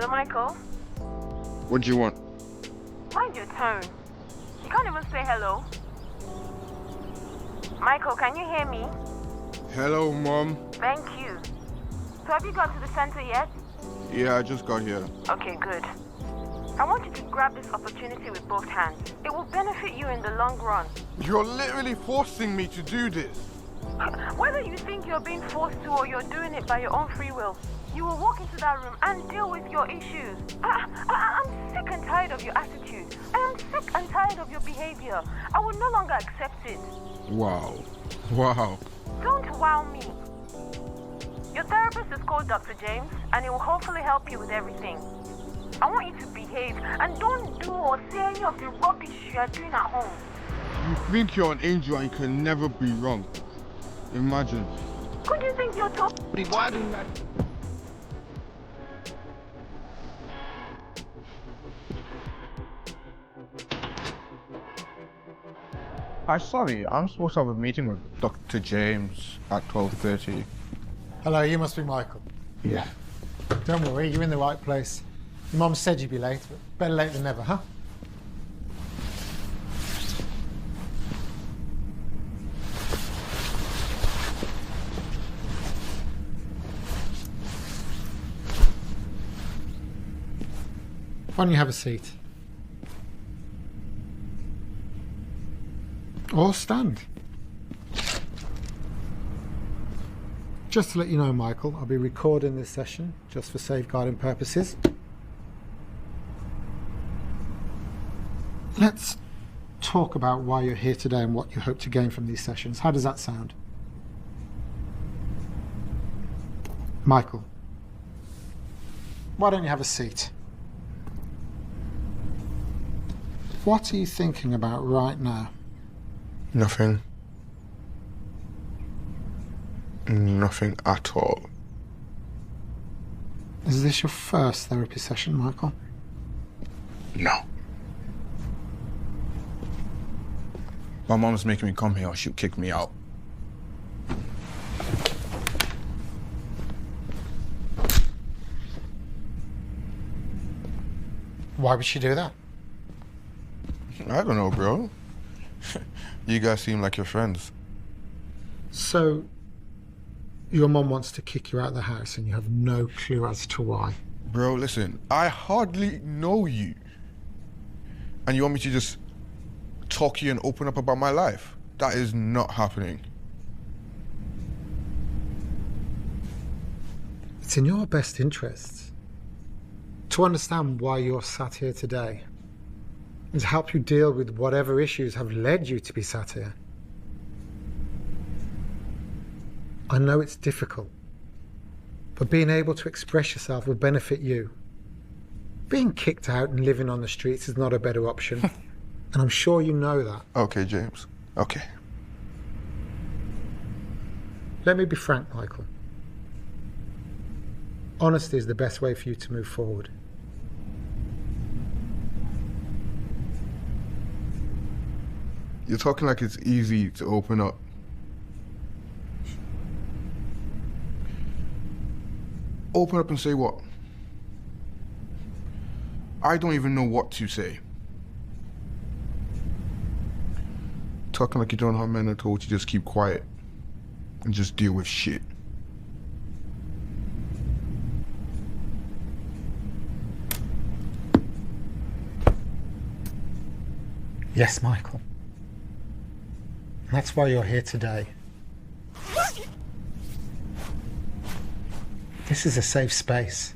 Michael. What do you want? Mind your tone. You can't even say hello. Michael, can you hear me? Hello, Mom. Thank you. So have you got to the center yet? Yeah, I just got here. Okay, good. I want you to grab this opportunity with both hands. It will benefit you in the long run. You're literally forcing me to do this. Whether you think you're being forced to or you're doing it by your own free will, you will walk into that room and deal with your issues. I'm sick and tired of your attitude. I am sick and tired of your behavior. I will no longer accept it. Wow. Don't wow me. Your therapist is called Dr. James, and he will hopefully help you with everything. I want you to behave and don't do or say any of the rubbish you are doing at home. You think you're an angel and you can never be wrong. Imagine. Could you think you're talking? Why do that? Hi, sorry, I'm supposed to have a meeting with Dr. James at 12:30. Hello, you must be Michael. Yeah. Don't worry, you're in the right place. Your mum said you'd be late, but better late than never, huh? Why don't you have a seat? Or stand. Just to let you know, Michael, I'll be recording this session just for safeguarding purposes. Let's talk about why you're here today and what you hope to gain from these sessions. How does that sound? Michael, why don't you have a seat? What are you thinking about right now? Nothing. Nothing at all. Is this your first therapy session, Michael? No. My mom's making me come here or she'll kick me out. Why would she do that? I don't know, bro. You guys seem like you're friends. So, your mum wants to kick you out of the house and you have no clue as to why? Bro, listen, I hardly know you. And you want me to just talk to you and open up about my life? That is not happening. It's in your best interests to understand why you're sat here today and to help you deal with whatever issues have led you to be sat here. I know it's difficult, but being able to express yourself will benefit you. Being kicked out and living on the streets is not a better option, and I'm sure you know that. Okay, James. Okay. Let me be frank, Michael. Honesty is the best way for you to move forward. You're talking like it's easy to open up. Open up and say what? I don't even know what to say. Talking like you don't have men at all to just keep quiet and just deal with shit. Yes, Michael. And that's why you're here today. This is a safe space.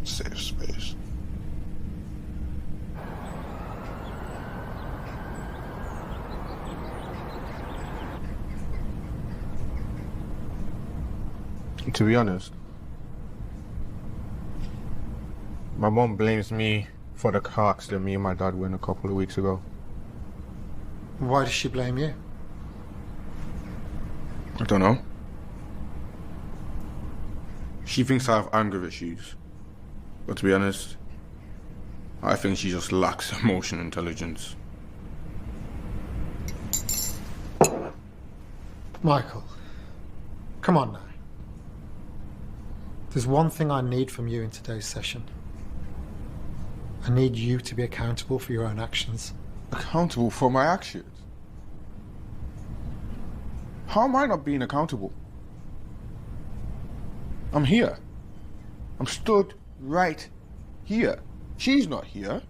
Safe space. To be honest, my mom blames me for the car accident me and my dad were in a couple of weeks ago. Why does she blame you? I don't know. She thinks I have anger issues. But to be honest, I think she just lacks emotional intelligence. Michael, come on now. There's one thing I need from you in today's session. I need you to be accountable for your own actions. Accountable for my actions? How am I not being accountable? I'm here. I'm stood right here. She's not here.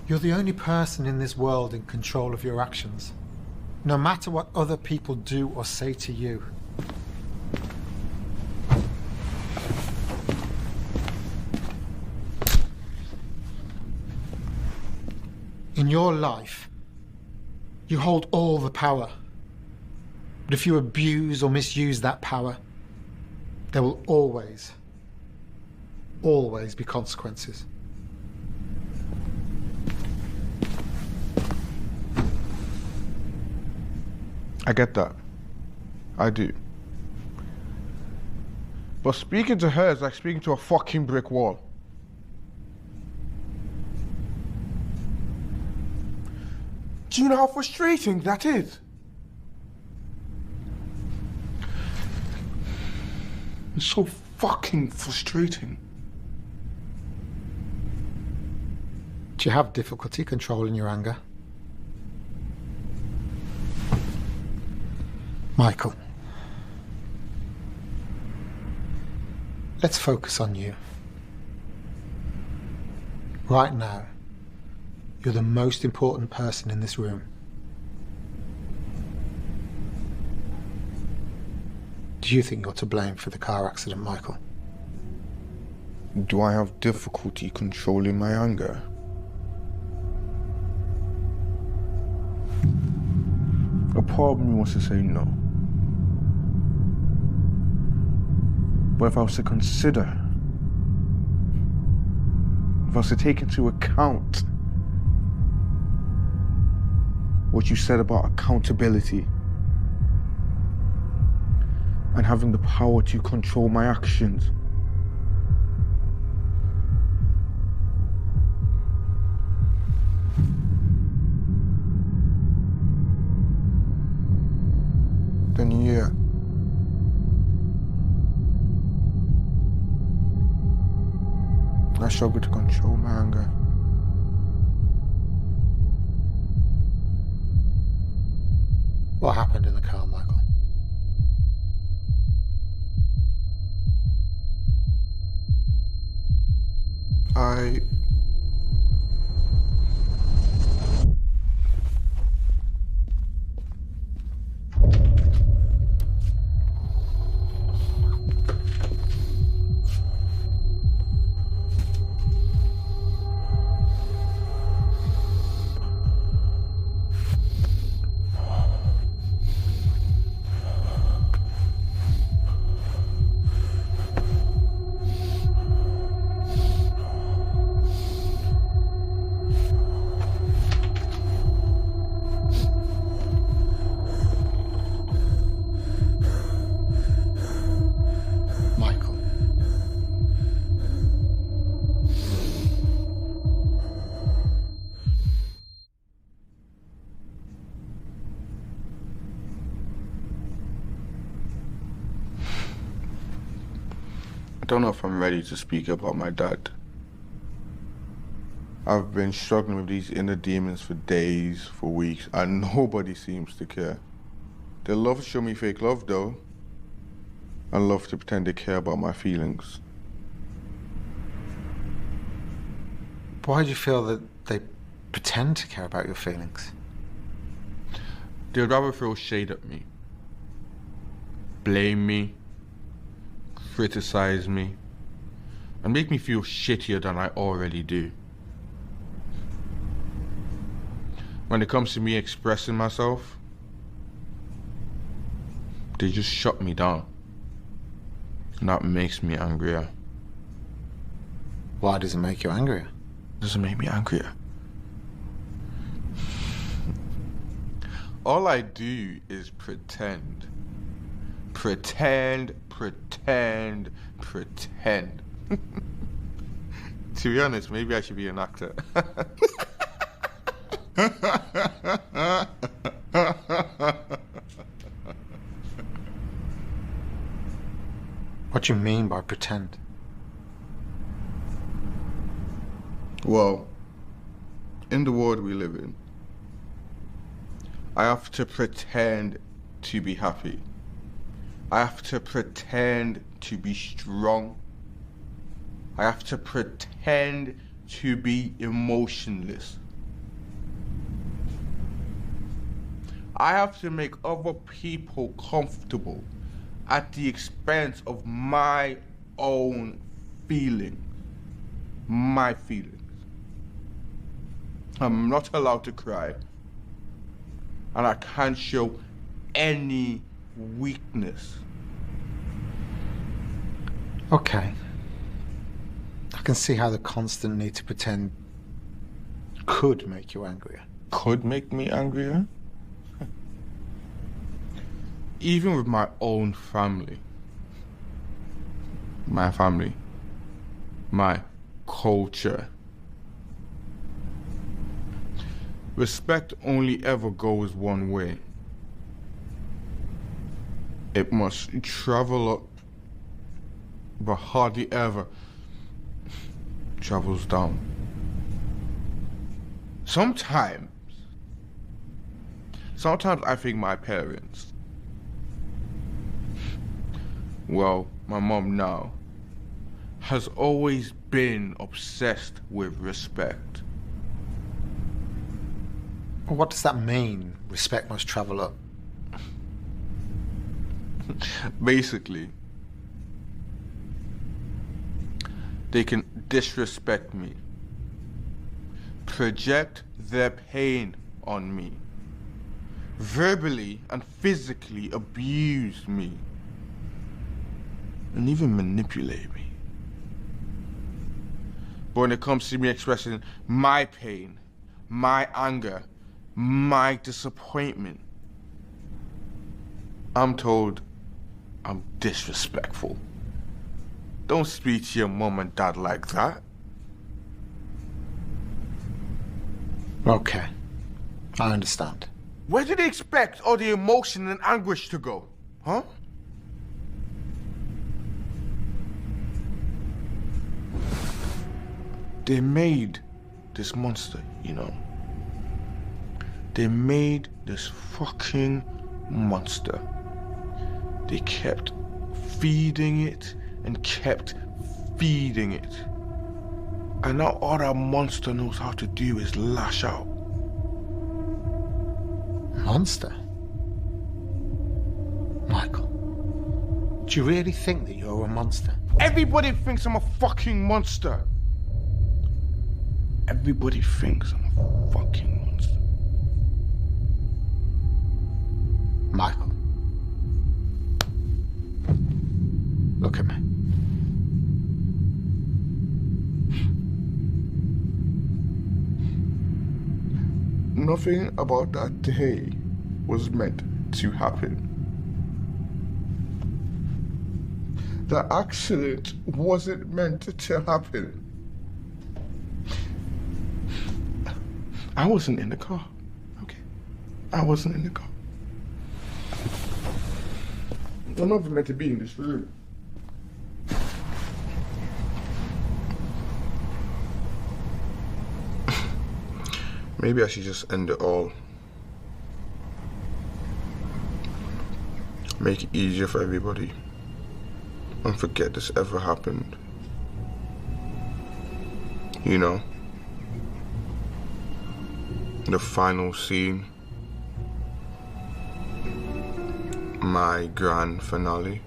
You're the only person in this world in control of your actions, no matter what other people do or say to you. In your life, you hold all the power. But if you abuse or misuse that power, there will always be consequences. I get that. I do. But speaking to her is like speaking to a fucking brick wall. Do you know how frustrating that is? It's so fucking frustrating. Do you have difficulty controlling your anger? Michael, let's focus on you. Right now, you're the most important person in this room. Do you think you're to blame for the car accident, Michael? Do I have difficulty controlling my anger? A part of me wants to say no. But if I was to consider, if I was to take into account what you said about accountability and having the power to control my actions, then yeah. I struggle to control my anger. What happened in the car, Michael? I don't know if I'm ready to speak about my dad. I've been struggling with these inner demons for days, for weeks, and nobody seems to care. They love to show me fake love, though, and love to pretend they care about my feelings. Why do you feel that they pretend to care about your feelings? They'd rather throw shade at me, blame me, criticize me, and make me feel shittier than I already do. When it comes to me expressing myself, they just shut me down. And that makes me angrier. Why does it make you angrier? It doesn't make me angrier. All I do is pretend. Pretend. To be honest, maybe I should be an actor. What do you mean by pretend? Well, in the world we live in, I have to pretend to be happy. I have to pretend to be strong. I have to pretend to be emotionless. I have to make other people comfortable at the expense of my own feelings. My feelings. I'm not allowed to cry, and I can't show any weakness. Okay. I can see how the constant need to pretend could make you angrier. Could make me angrier? Even with my own family. My family. My culture. Respect only ever goes one way. It must travel up, but hardly ever travels down. Sometimes I think my parents, well, my mom now, has always been obsessed with respect. What does that mean, respect must travel up? Basically, they can disrespect me, project their pain on me, verbally and physically abuse me, and even manipulate me. But when it comes to me expressing my pain, my anger, my disappointment, I'm told I'm disrespectful. Don't speak to your mom and dad like that. Okay, I understand. Where do they expect all the emotion and anguish to go? Huh? They made this monster, you know. They made this fucking monster. They kept feeding it and kept feeding it. And now all that monster knows how to do is lash out. Monster? Michael, do you really think that you're a monster? Everybody thinks I'm a fucking monster. Everybody thinks I'm a fucking monster. Michael, look at me. Nothing about that day was meant to happen. The accident wasn't meant to happen. I wasn't in the car, okay? I wasn't in the car. I'm not even meant to be in this room. Maybe I should just end it all. Make it easier for everybody. And forget this ever happened. You know? The final scene. My grand finale.